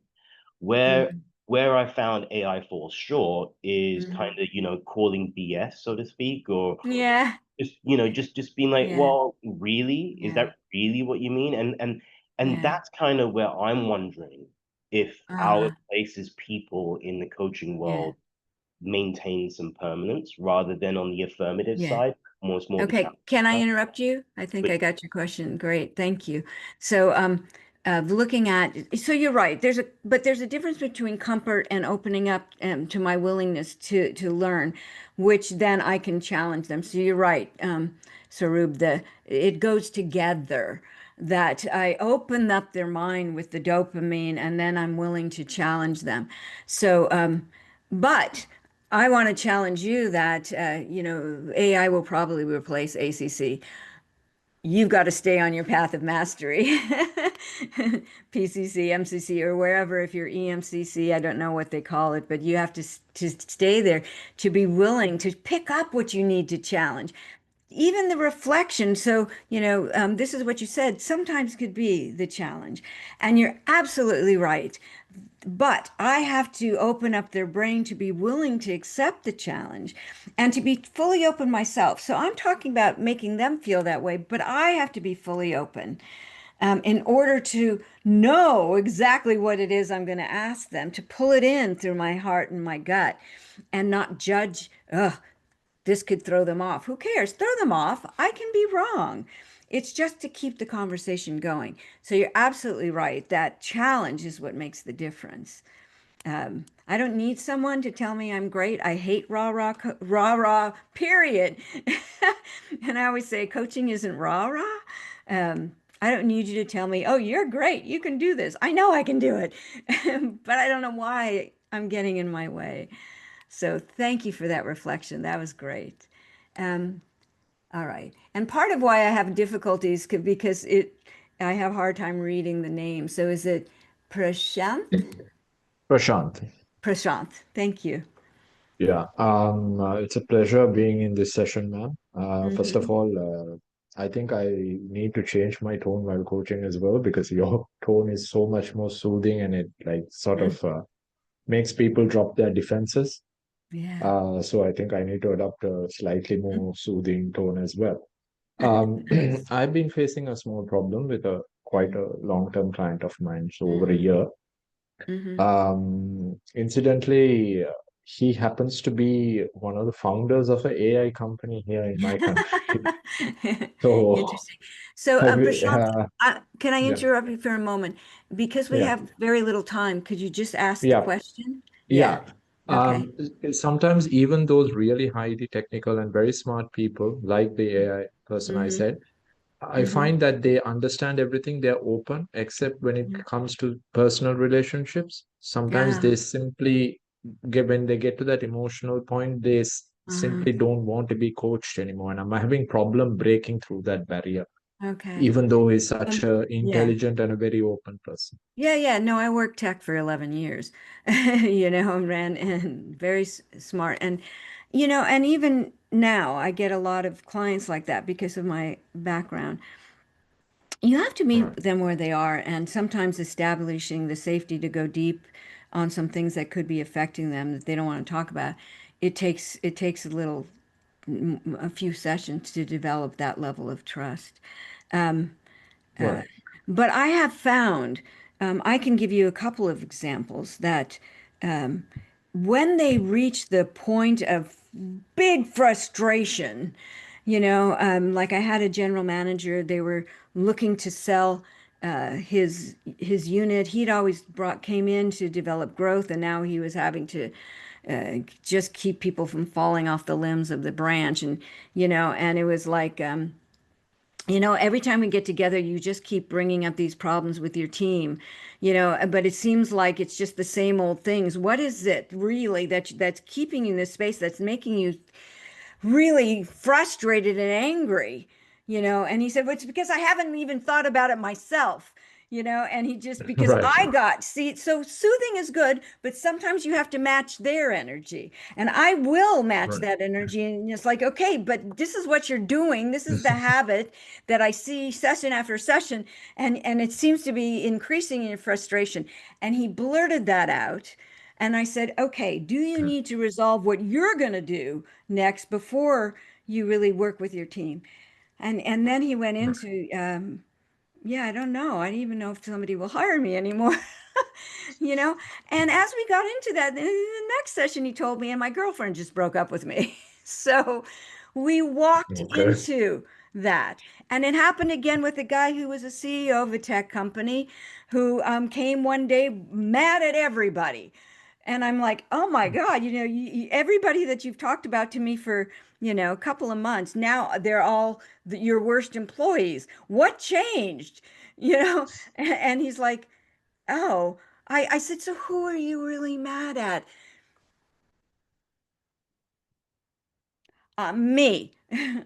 Yeah. Where I found AI falls short is Mhm. kind of, you know, calling BS, so to speak, or Yeah. just you know just being like, Yeah. well, really, is Yeah. that really what you mean? And Yeah. that's kind of where I'm wondering if our Uh, place as people in the coaching yeah. world maintain some permanence rather than on the affirmative Yeah. side, more the challenge Okay, can I side. interrupt you? I think But I got your question. Great, thank you. So, looking at, so you're right. There's a difference between comfort and opening up to my willingness to learn, which then I can challenge them. So you're right, Sarub. It goes together. That I open up their mind with the dopamine, and then I'm willing to challenge them. So, but I want to challenge you that you know AI will probably replace ACC. You've got to stay on your path of mastery, PCC, MCC, or wherever. If you're EMCC, I don't know what they call it, but you have to stay there to be willing to pick up what you need to challenge. Even the reflection. So, you know, this is what you said, sometimes could be the challenge. And you're absolutely right. But I have to open up their brain to be willing to accept the challenge and to be fully open myself. So I'm talking about making them feel that way, but I have to be fully open. in order to know exactly what it is I'm going to ask them, to pull it in through my heart and my gut and not judge, this could throw them off. Who cares? Throw them off. I can be wrong. It's just to keep the conversation going. So you're absolutely right. That challenge is what makes the difference. I don't need someone to tell me I'm great. I hate rah rah rah rah. Period. And I always say coaching isn't rah rah. I don't need you to tell me, oh, you're great. You can do this. I know I can do it, but I don't know why I'm getting in my way. So thank you for that reflection. That was great. Um, all right. And part of why I have difficulties because I have a hard time reading the name. So is it Prashant? Prashant. Prashant. Thank you. Yeah, it's a pleasure being in this session, ma'am. First of Mhm. all, I think I need to change my tone while coaching as well because your tone is so much more soothing and it like sort Mm. of makes people drop their defenses. Yeah. So I think I need to adopt a slightly Mm. more soothing tone as well. I've been facing a small problem with a quite a long-term client of mine, so over a Mhm. year. Mhm. Incidentally, he happens to be one of the founders of an AI company here in my country. So, Interesting. So, Prashant, uh, can I yeah, interrupt you for a moment? Because we yeah, have very little time, could you just ask the yeah, question? Yeah. yeah. Okay. Sometimes even those really highly technical and very smart people, like the AI person I Mm-hmm. said, I Mm-hmm. find that they understand everything, they're open, except when it comes to personal relationships. Sometimes Yeah. they simply get, when they get to that emotional point, they Uh-huh. simply don't want to be coached anymore. And I'm having problem breaking through that barrier, Okay. even though he's such Um, a yeah. intelligent and a very open person. Yeah, yeah. No, I worked tech for 11 years, and ran and very smart. And even now I get a lot of clients like that because of my background. You have to meet Right. them where they are, and sometimes establishing the safety to go deep on some things that could be affecting them that they don't want to talk about. It takes a few sessions to develop that level of trust. Right. But I have found, I can give you a couple of examples that when they reach the point of big frustration, like I had a general manager, they were looking to sell his unit. He'd always came in to develop growth, and now he was having to just keep people from falling off the limbs of the branch, and it was like. Every time we get together, you just keep bringing up these problems with your team, but it seems like it's just the same old things. What is it really that's keeping you in this space that's making you really frustrated and angry, and he said, well, it's because I haven't even thought about it myself, and he just, because Right. see, so soothing is good, but sometimes you have to match their energy, and I will match Right. that energy, and it's like, okay, but this is what you're doing. This is the habit that I see session after session, and it seems to be increasing in your frustration. And he blurted that out. And I said, okay, do you need to resolve what you're going to do next before you really work with your team? And then he went into, yeah, I don't know. I don't even know if somebody will hire me anymore. you know? And as we got into that, in the next session, he told me, and my girlfriend just broke up with me. So we walked Okay. into that. And it happened again with a guy who was a CEO of a tech company who came one day mad at everybody. And I'm like, oh my God, everybody that you've talked about to me for, a couple of months, now they're all your worst employees. What changed? And he's like, oh, I said, so who are you really mad at? Me.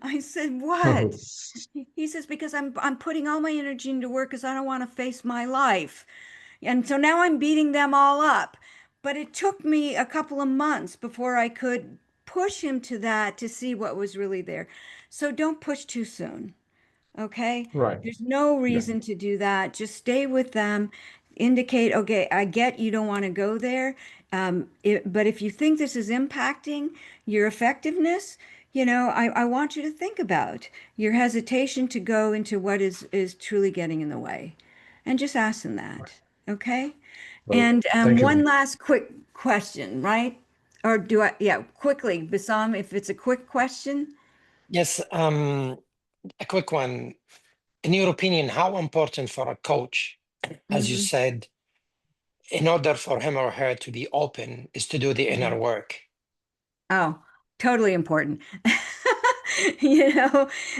I said, what? He says, because I'm putting all my energy into work because I don't want to face my life. And so now I'm beating them all up. But it took me a couple of months before I could push him to that to see what was really there. So don't push too soon. Okay. Right. There's no Yeah. reason to do that. Just stay with them. Indicate, okay, I get you don't want to go there. But if you think this is impacting your effectiveness, I want you to think about your hesitation to go into what is truly getting in the way, and just ask them that. Okay. Well, And thank you. one last quick question, right? Or do I, yeah, quickly, Bassam, if it's a quick question. Yes, a quick one. In your opinion, how important for a coach, as you said, in order for him or her to be open, is to do the inner work? Oh, totally important.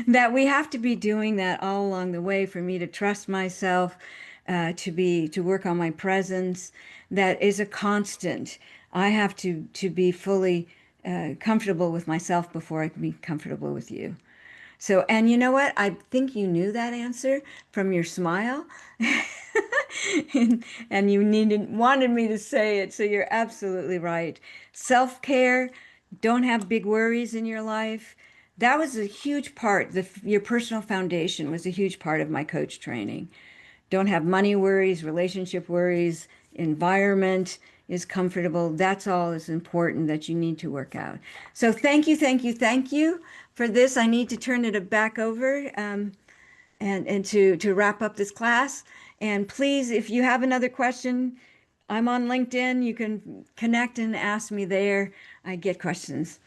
That we have to be doing that all along the way for me to trust myself, to work on my presence. That is a constant. I have to be fully comfortable with myself before I can be comfortable with you. So, and you know what? I think you knew that answer from your smile. and you wanted me to say it, so you're absolutely right. Self-care, don't have big worries in your life. That was a huge part. Your personal foundation was a huge part of my coach training. Don't have money worries, relationship worries, environment is comfortable. That's all is important that you need to work out. So thank you, thank you, thank you for this. I need to turn it back over and to wrap up this class. And please, if you have another question, I'm on LinkedIn. You can connect and ask me there. I get questions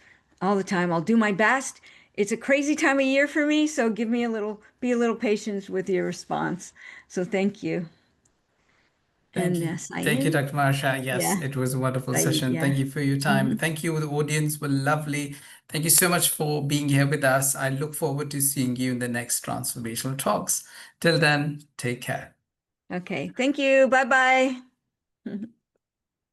all the time. I'll do my best. It's a crazy time of year for me, so be a little patient with your response. So thank you. Thank And you. Saeed? Thank you, Dr. Marcia. Yes, Yeah, it was a wonderful Saeed, session. Thank yeah. you for your time. Thank you. The audience were lovely. Thank you so much for being here with us. I look forward to seeing you in the next transformational talks. Till then, take care. Okay, thank you. Bye-bye.